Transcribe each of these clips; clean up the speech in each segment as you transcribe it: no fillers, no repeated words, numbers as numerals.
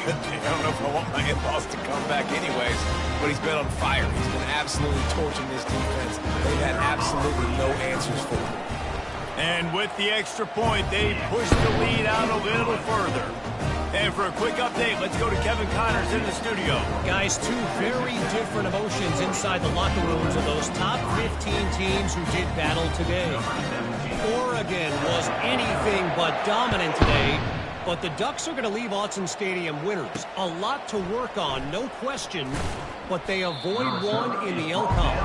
I don't know if I want my in-laws to come back anyways, but he's been on fire. He's been absolutely torching this defense. They've had absolutely no answers for him. And with the extra point, they push the lead out a little further. And for a quick update, let's go to Kevin Connors in the studio. Guys, two very different emotions inside the locker rooms of those top 15 teams who did battle today. Oregon was anything but dominant today, but the Ducks are going to leave Autzen Stadium winners. A lot to work on, no question, but they avoid one in the LCOM.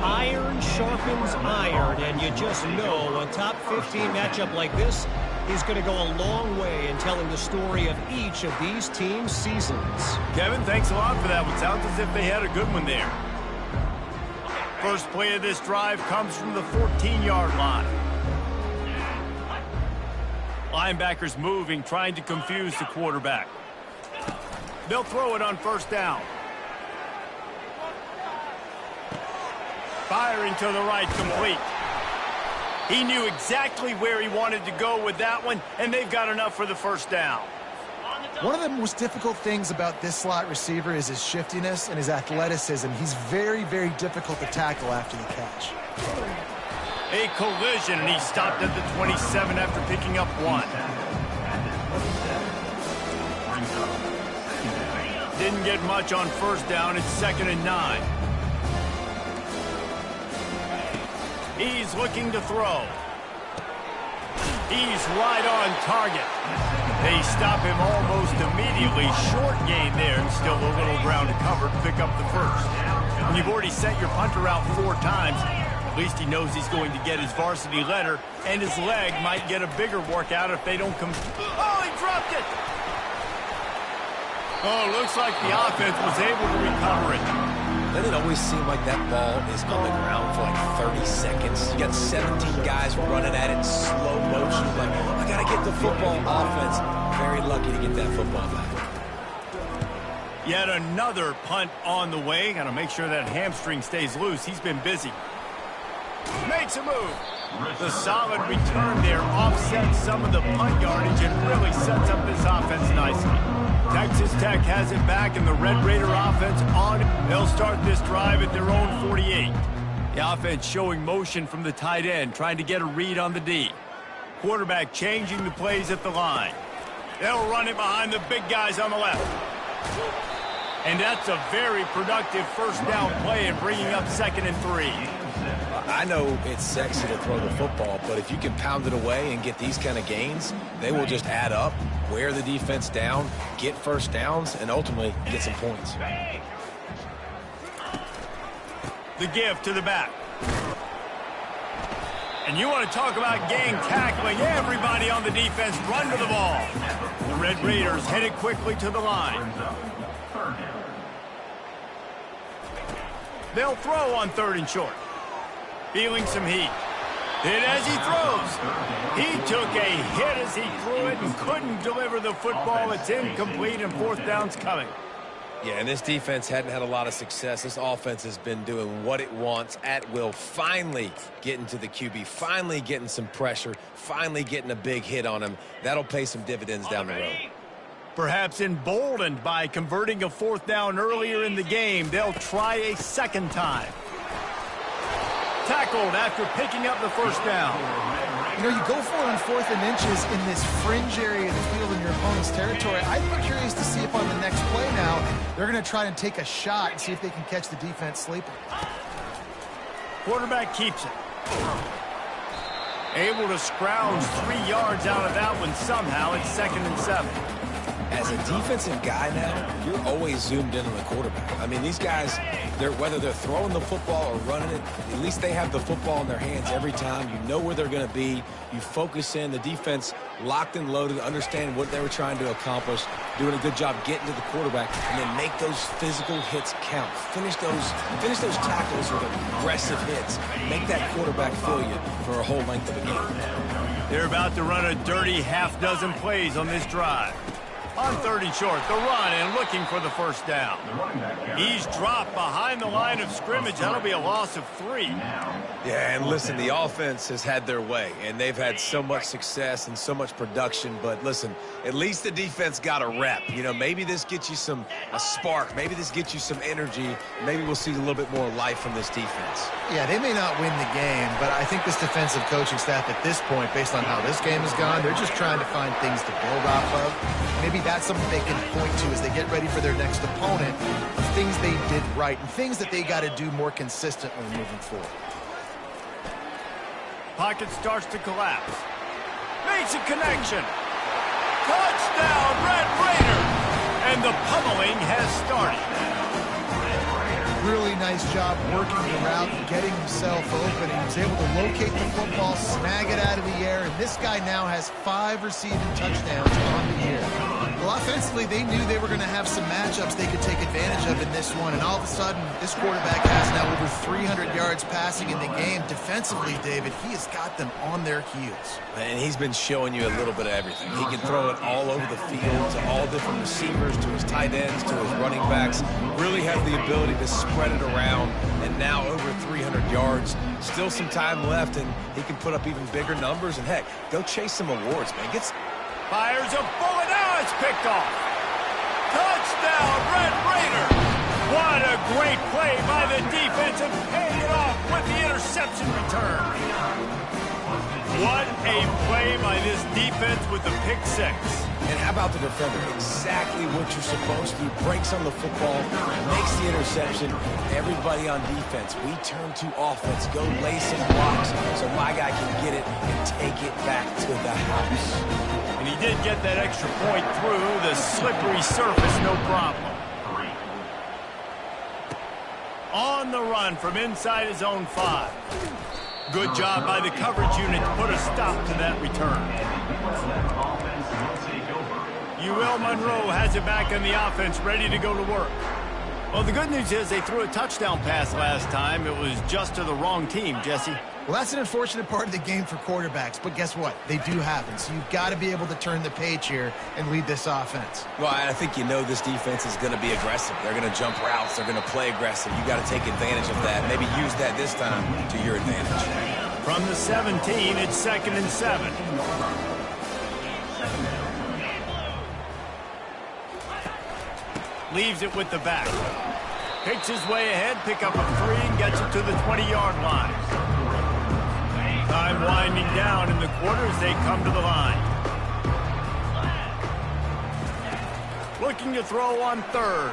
Iron sharpens iron, and you just know a top 15 matchup like this is going to go a long way in telling the story of each of these teams' seasons. Kevin, thanks a lot for that one. Sounds as if they had a good one there. First play of this drive comes from the 14-yard line. Linebackers moving, trying to confuse the quarterback. They'll throw it on first down. Firing to the right, complete. He knew exactly where he wanted to go with that one, and they've got enough for the first down. One of the most difficult things about this slot receiver is his shiftiness and his athleticism. He's very, very difficult to tackle after the catch. A collision, and he stopped at the 27 after picking up one. Didn't get much on first down. It's 2nd and 9. He's looking to throw. He's right on target. They stop him almost immediately. Short gain there, and still a little ground to cover to pick up the first. When you've already sent your punter out 4 times, at least he knows he's going to get his varsity letter, and his leg might get a bigger workout if they don't come. Oh, he dropped it! Oh, looks like the offense was able to recover it. Doesn't it always seem like that ball is on the ground for like 30 seconds? You got 17 guys running at it in slow motion. Like, I got to get the football. Offense, very lucky to get that football back. Yet another punt on the way. Got to make sure that hamstring stays loose. He's been busy. Makes a move. The solid return there offsets some of the punt yardage and really sets up this offense nicely. Texas Tech has it back, and the Red Raider offense on it. They'll start this drive at their own 48. The offense showing motion from the tight end, trying to get a read on the D. Quarterback changing the plays at the line. They'll run it behind the big guys on the left. And that's a very productive first down play and bringing up 2nd and 3. I know it's sexy to throw the football, but if you can pound it away and get these kind of gains, they will just add up, wear the defense down, get first downs, and ultimately get some points. The give to the back. And you want to talk about gang tackling. Everybody on the defense run to the ball. The Red Raiders headed quickly to the line. They'll throw on 3rd and short. Feeling some heat. Hit as he throws. He took a hit as he threw it and couldn't deliver the football. It's incomplete, and 4th down's coming. Yeah, and this defense hadn't had a lot of success. This offense has been doing what it wants at will. Finally getting to the QB. Finally getting some pressure. Finally getting a big hit on him. That'll pay some dividends down the road. Perhaps emboldened by converting a 4th down earlier in the game, they'll try a 2nd time. Tackled after picking up the first down. You know, you go for it on 4th and inches in this fringe area of the field in your opponent's territory. I'd be curious to see if on the next play now, they're going to try and take a shot and see if they can catch the defense sleeping. Quarterback keeps it. Able to scrounge 3 yards out of that one somehow. It's 2nd and 7. As a defensive guy now, you're always zoomed in on the quarterback. I mean, these guys, whether they're throwing the football or running it, at least they have the football in their hands every time. You know where they're going to be. You focus in. The defense locked and loaded, understand what they were trying to accomplish, doing a good job getting to the quarterback, and then make those physical hits count. Finish those tackles with aggressive hits. Make that quarterback feel you for a whole length of a game. They're about to run a dirty half-dozen plays on this drive. On 3rd and short, the run and looking for the first down. He's dropped behind the line of scrimmage. That'll be a loss of 3. Yeah, and listen, the offense has had their way, and they've had so much success and so much production. But listen, at least the defense got a rep. You know, maybe this gets you a spark. Maybe this gets you some energy. Maybe we'll see a little bit more life from this defense. Yeah, they may not win the game, but I think this defensive coaching staff at this point, based on how this game has gone, they're just trying to find things to build off of. Maybe that's something they can point to as they get ready for their next opponent, of things they did right and things that they got to do more consistently moving forward. Pocket starts to collapse. Makes a connection. Touchdown, Red Raider! And the pummeling has started. Really nice job working the route and getting himself open. He was able to locate the football, snag it out of the air, and this guy now has 5 receiving touchdowns on the year. Well, offensively, they knew they were going to have some matchups they could take advantage of in this one, and all of a sudden, this quarterback has now over 300 yards passing in the game. Defensively, David, he has got them on their heels. And he's been showing you a little bit of everything. He can throw it all over the field to all different receivers, to his tight ends, to his running backs. Really has the ability to spread it around, and now over 300 yards. Still some time left, and he can put up even bigger numbers. And, heck, go chase some awards, man. Fires a bullet. Now it's picked off. Touchdown, Red Raider. What a great play by the defense, and paying it off with the interception return. What a play by this defense with the pick 6. And how about the defender? Exactly what you're supposed to do. Breaks on the football, makes the interception. Everybody on defense, we turn to offense. Go lay some blocks so my guy can get it and take it back to the house. And he did get that extra point through the slippery surface, no problem. On the run from inside his own 5. Good job by the coverage unit to put a stop to that return. Monroe has it back in the offense, ready to go to work. Well, the good news is they threw a touchdown pass last time. It was just to the wrong team, Jesse. Well, that's an unfortunate part of the game for quarterbacks, but guess what? They do happen, so you've got to be able to turn the page here and lead this offense. Well, I think you know this defense is going to be aggressive. They're going to jump routes. They're going to play aggressive. You got to take advantage of that. Maybe use that this time to your advantage. From the 17, it's 2nd and 7. Leaves it with the back. Picks his way ahead, pick up a 3, and gets it to the 20-yard line. Time winding down in the quarter as they come to the line. Looking to throw on 3rd.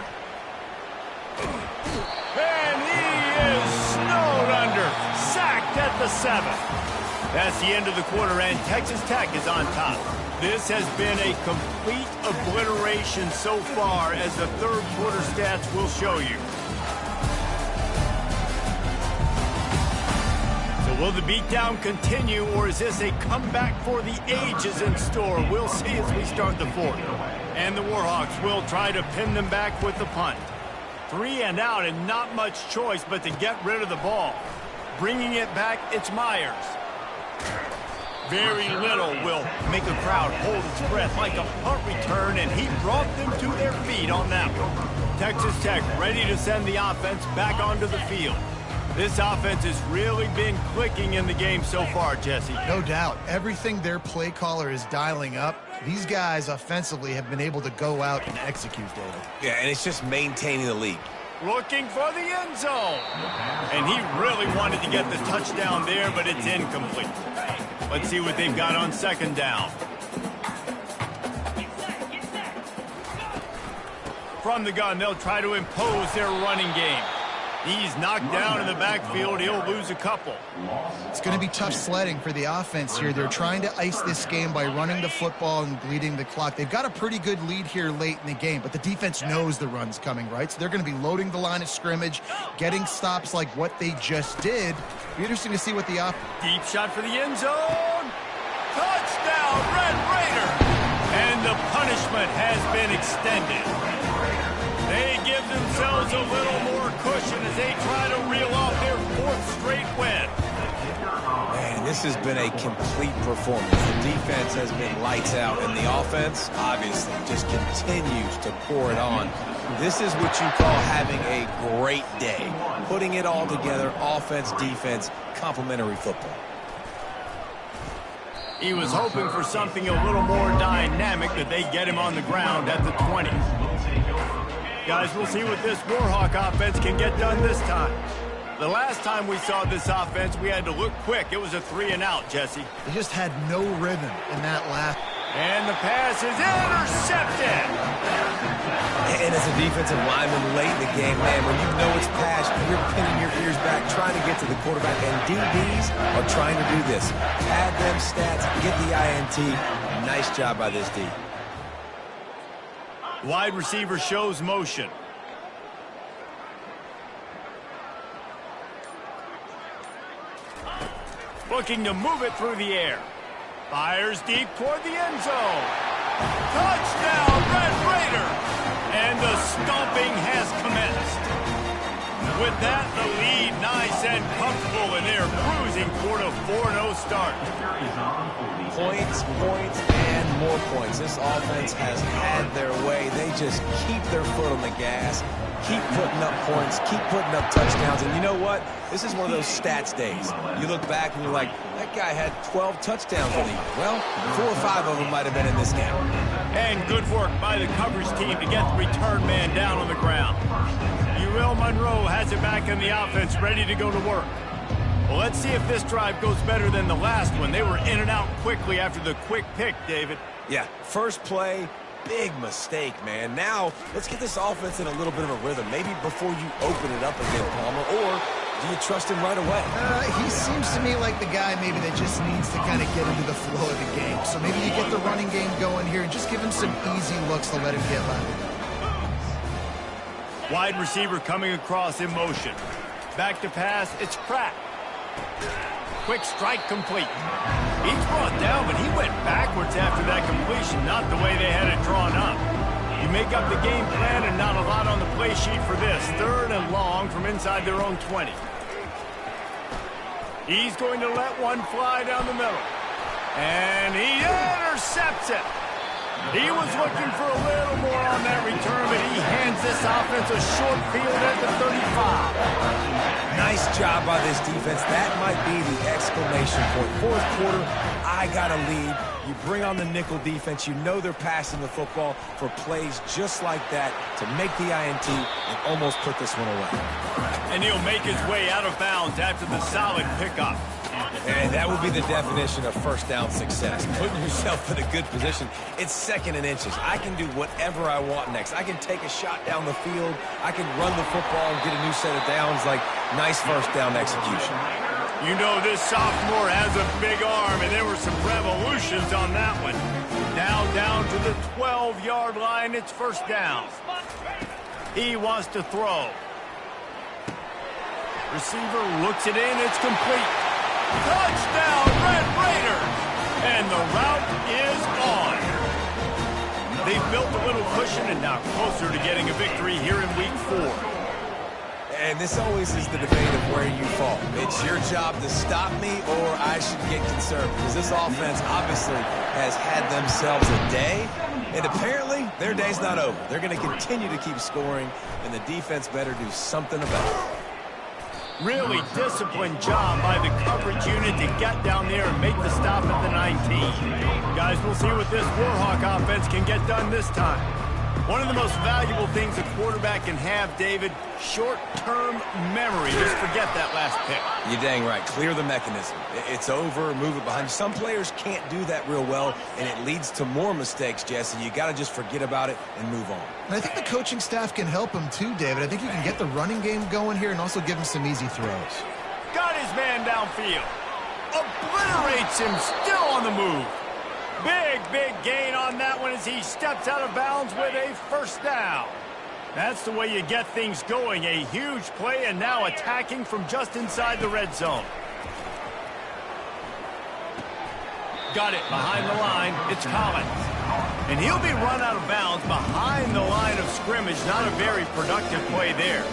And he is snowed under. Sacked at the 7. That's the end of the quarter, and Texas Tech is on top. This has been a complete obliteration so far, as the 3rd quarter stats will show you. So will the beatdown continue, or is this a comeback for the ages in store? We'll see as we start the 4th. And the Warhawks will try to pin them back with the punt. 3 and out, and not much choice but to get rid of the ball. Bringing it back, it's Myers. Very little will make a crowd hold its breath, like a punt return, and he brought them to their feet on that one. Texas Tech ready to send the offense back onto the field. This offense has really been clicking in the game so far, Jesse. No doubt. Everything their play caller is dialing up, these guys offensively have been able to go out and execute, David. Yeah, and it's just maintaining the lead. Looking for the end zone. And he really wanted to get the touchdown there, but it's incomplete. Let's see what they've got on 2nd down. From the gun, they'll try to impose their running game. He's knocked down in the backfield. He'll lose a couple. It's going to be tough sledding for the offense here. They're trying to ice this game by running the football and bleeding the clock. They've got a pretty good lead here late in the game, but the defense knows the run's coming, right? So they're going to be loading the line of scrimmage, getting stops like what they just did. Be interesting to see what the deep shot for the end zone. Touchdown, Red Raider. And the punishment has been extended. They give themselves a little more cushion as they try to reel off their 4th straight win. Man, this has been a complete performance. The defense has been lights out, and the offense, obviously, just continues to pour it on. This is what you call having a great day. Putting it all together, offense, defense, complementary football. He was hoping for something a little more dynamic, that they get him on the ground at the 20. Guys, we'll see what this Warhawk offense can get done this time. The last time we saw this offense, we had to look quick. It was a 3-and-out, Jesse. They just had no rhythm in that last. And the pass is intercepted. And as a defensive lineman late in the game, man, when you know it's passed, you're pinning your ears back, trying to get to the quarterback. And DBs are trying to do this. Add them stats, get the INT. Nice job by this D. Wide receiver shows motion. Looking to move it through the air. Fires deep toward the end zone. Touchdown, Red Raider! And the stomping has commenced. With that, the lead nice and comfortable, and they're cruising toward a 4-0 start. Points, and more points. This offense has had their way. They just keep their foot on the gas, keep putting up points, keep putting up touchdowns. And you know what? This is one of those stats days. You look back and you're like, that guy had 12 touchdowns for the year. Well, 4 or 5 of them might have been in this game. And good work by the coverage team to get the return man down on the ground. Monroe has it back in the offense, ready to go to work. Well, let's see if this drive goes better than the last one. They were in and out quickly after the quick pick, David. Yeah, first play, big mistake, man. Now, let's get this offense in a little bit of a rhythm. Maybe before you open it up again, Palmer, or do you trust him right away? He seems to me like the guy maybe that just needs to kind of get into the flow of the game. So maybe you get the running game going here and just give him some easy looks to let him get by. Wide receiver coming across in motion. Back to pass, it's Pratt. Quick strike complete. He's brought down, but he went backwards after that completion, not the way they had it drawn up. You make up the game plan and not a lot on the play sheet for this. 3rd and long from inside their own 20. He's going to let one fly down the middle. And he intercepts it. He was looking for a little more on that return, but he hands this offense a short field at the 35. Nice job by this defense. That might be the exclamation point. 4th quarter, I got a lead. You bring on the nickel defense. You know they're passing the football for plays just like that to make the INT and almost put this one away. And he'll make his way out of bounds after the solid pickup. And that would be the definition of first down success. Putting yourself in a good position. It's 2nd and inches. I can do whatever I want next. I can take a shot down the field. I can run the football and get a new set of downs. Like, nice first down execution. You know this sophomore has a big arm, and there were some revolutions on that one. Now down to the 12-yard line. It's first down. He wants to throw. Receiver looks it in. It's complete. Touchdown, Red Raiders! And the route is on. They've built a little cushion and now closer to getting a victory here in Week 4. And this always is the debate of where you fall. It's your job to stop me, or I should get concerned, because this offense obviously has had themselves a day, and apparently their day's not over. They're going to continue to keep scoring, and the defense better do something about it. Really disciplined job by the coverage unit to get down there and make the stop at the 19. Guys, we'll see what this Warhawk offense can get done this time. One of the most valuable things a quarterback can have, David, short-term memory. Just forget that last pick. You're dang right. Clear the mechanism. It's over, move it behind you. Some players can't do that real well, and it leads to more mistakes, Jesse. You got to just forget about it and move on. And I think the coaching staff can help him too, David. I think you can get the running game going here and also give him some easy throws. Got his man downfield. Obliterates him, still on the move. Big gain on that one as he steps out of bounds with a first down. That's the way you get things going. A huge play, and now attacking from just inside the red zone. Got it behind the line. It's Collins. And he'll be run out of bounds behind the line of scrimmage. Not a very productive play there.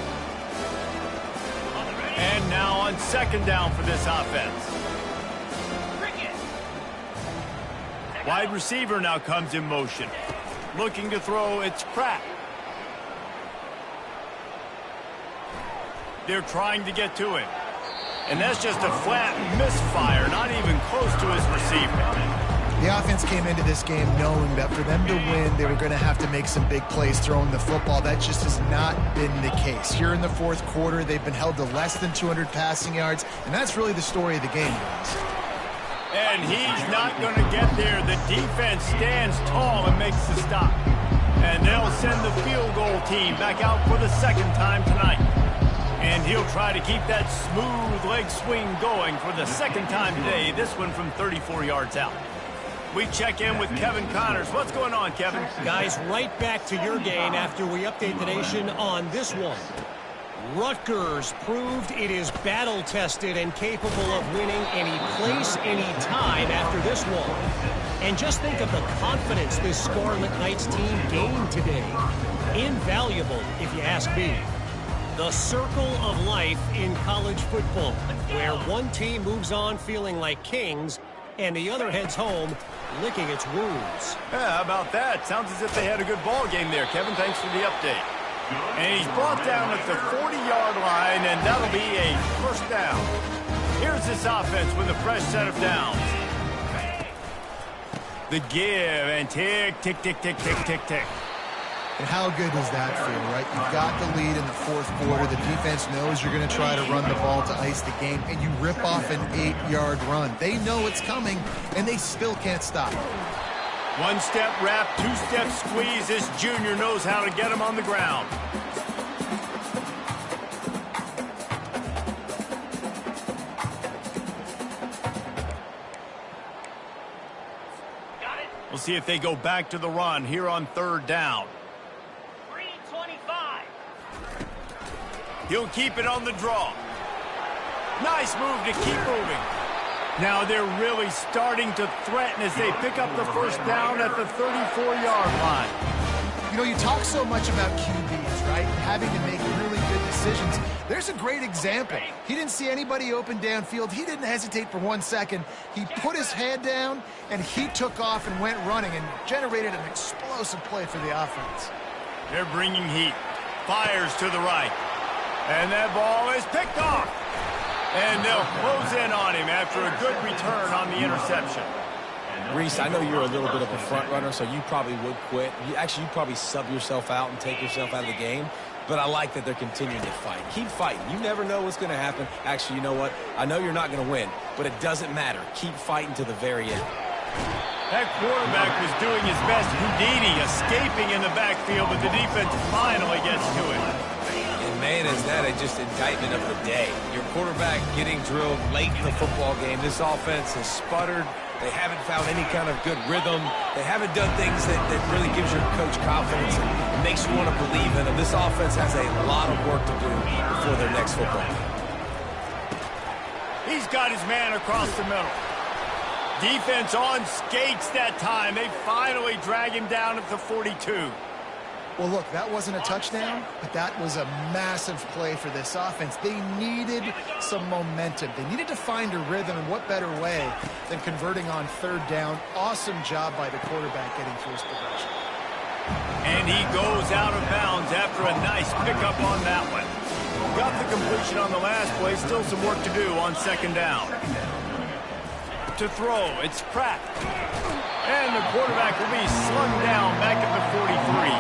And now on 2nd down for this offense. Wide receiver now comes in motion. Looking to throw, it's Pratt. They're trying to get to him. And that's just a flat misfire, not even close to his receiver. The offense came into this game knowing that for them to win, they were going to have to make some big plays throwing the football. That just has not been the case. Here in the fourth quarter, they've been held to less than 200 passing yards, and that's really the story of the game, guys. And he's not going to get there. The defense stands tall and makes the stop. And they'll send the field goal team back out for the second time tonight. And he'll try to keep that smooth leg swing going for the second time today, this one from 34 yards out. We check in with Kevin Connors. What's going on, Kevin? Guys, right back to your game after we update the nation on this one. Rutgers proved it is battle-tested and capable of winning any place, any time after this one. And just think of the confidence this Scarlet Knights team gained today. Invaluable, if you ask me. The circle of life in college football, where one team moves on feeling like kings and the other heads home licking its wounds. Yeah, how about that? Sounds as if they had a good ball game there, Kevin. Thanks for the update. And he's brought down at the 40-yard line, and that'll be a first down. Here's this offense with a fresh set of downs. The give, and tick, tick, tick, tick, tick, tick, tick. And how good does that feel, right? You've got the lead in the fourth quarter. The defense knows you're going to try to run the ball to ice the game, and you rip off an 8-yard run. They know it's coming, and they still can't stop it. One-step wrap, two-step squeeze. This junior knows how to get him on the ground. We'll see if they go back to the run here on third down. 3:25. He'll keep it on the draw. Nice move to keep moving. Now they're really starting to threaten as they pick up the first down at the 34-yard line. You know, you talk so much about QBs, right? Having to make really good decisions. There's a great example. He didn't see anybody open downfield. He didn't hesitate for 1 second. He put his head down, and he took off and went running and generated an explosive play for the offense. They're bringing heat. Fires to the right. And that ball is picked off. And they'll close in on him after a good return on the interception. Reese, I know you're a little bit of a front runner, so you probably would quit. You probably sub yourself out and take yourself out of the game. But I like that they're continuing to fight. Keep fighting. You never know what's going to happen. Actually, you know what? I know you're not going to win, but it doesn't matter. Keep fighting to the very end. That quarterback was doing his best Houdini, escaping in the backfield, but the defense finally gets to him. And man, is that just indictment of the day. Your quarterback getting drilled late in the football game. This offense has sputtered. They haven't found any kind of good rhythm. They haven't done things that really gives your coach confidence and makes you want to believe in them. This offense has a lot of work to do before their next football game. He's got his man across the middle. Defense on skates that time. They finally drag him down at the 42. Well, look, that wasn't a touchdown, but that was a massive play for this offense. They needed some momentum. They needed to find a rhythm, and what better way than converting on third down. Awesome job by the quarterback getting through his progression. And he goes out of bounds after a nice pickup on that one. Got the completion on the last play. Still some work to do on second down. To throw, it's Pratt. And the quarterback will be slugged down back at the 43.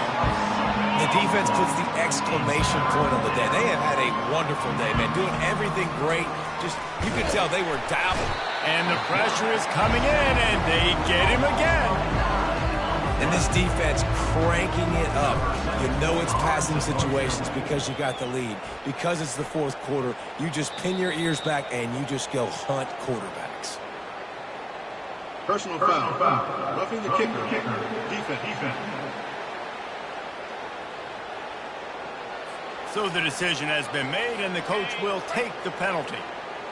The defense puts the exclamation point on the day. They have had a wonderful day, man. Doing everything great. Just, you could tell they were dialed. And the pressure is coming in, and they get him again. And this defense cranking it up. You know it's passing situations because you got the lead. Because it's the fourth quarter, you just pin your ears back and you just go hunt quarterbacks. Personal foul. Roughing the kicker. Defense. So the decision has been made, and the coach will take the penalty.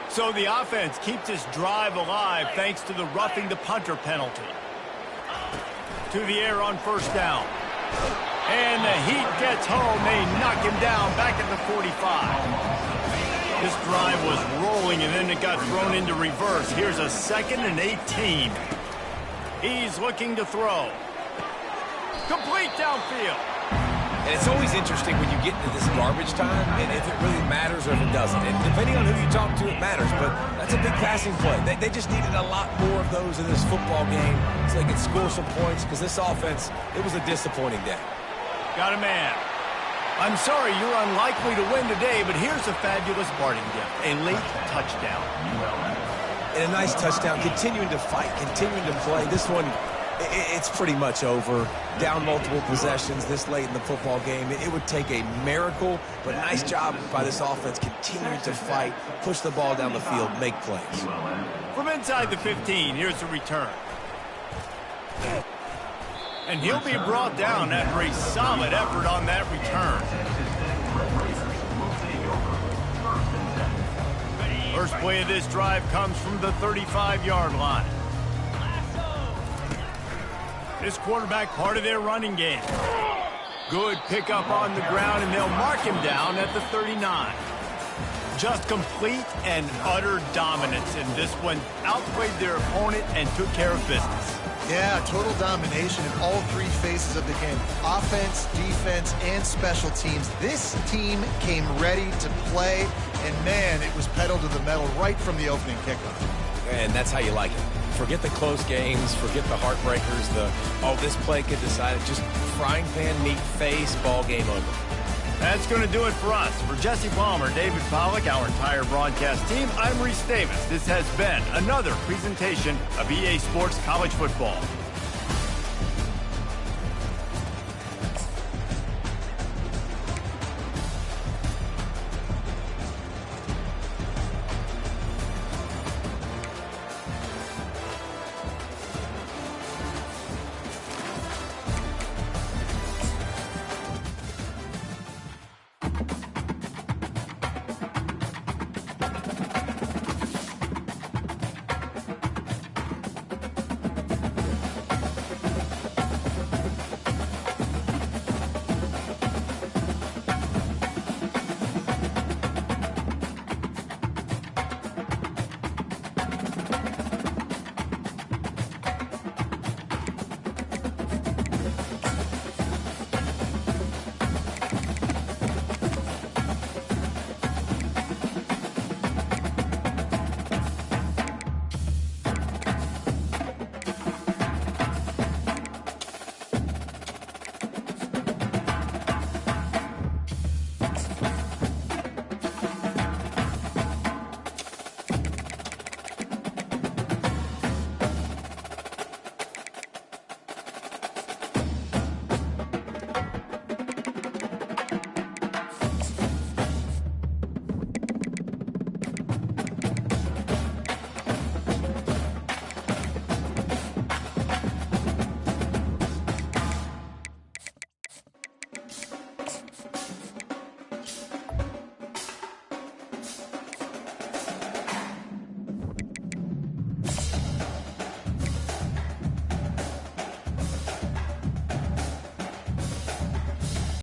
So the offense keeps this drive alive thanks to the roughing the punter penalty. To the air on first down. And the heat gets home. They knock him down back at the 45. This drive was rolling, and then it got thrown into reverse. Here's a 2nd and 18. He's looking to throw. Complete downfield. And it's always interesting when you get into this garbage time and if it really matters or if it doesn't. And depending on who you talk to, it matters. But that's a big passing play. They just needed a lot more of those in this football game so they could score some points because this offense, it was a disappointing day. Got a man. I'm sorry you're unlikely to win today, but here's a fabulous parting gift. A late touchdown. And a nice touchdown. Continuing to fight, continuing to play. This one, it's pretty much over. Down multiple possessions this late in the football game. It would take a miracle, but nice job by this offense continuing to fight, push the ball down the field, make plays. From inside the 15, here's the return. And he'll be brought down after a solid effort on that return. First play of this drive comes from the 35-yard line. This quarterback part of their running game. Good pickup on the ground, and they'll mark him down at the 39. Just complete and utter dominance in this one. Outplayed their opponent and took care of business. Yeah, total domination in all three phases of the game. Offense, defense, and special teams. This team came ready to play, and man, it was pedal to the metal right from the opening kickoff. And that's how you like it. Forget the close games, forget the heartbreakers, this play could decide it. Just frying pan, meat face, ball game over. That's going to do it for us. For Jesse Palmer, David Pollack, our entire broadcast team, I'm Reese Davis. This has been another presentation of EA Sports College Football.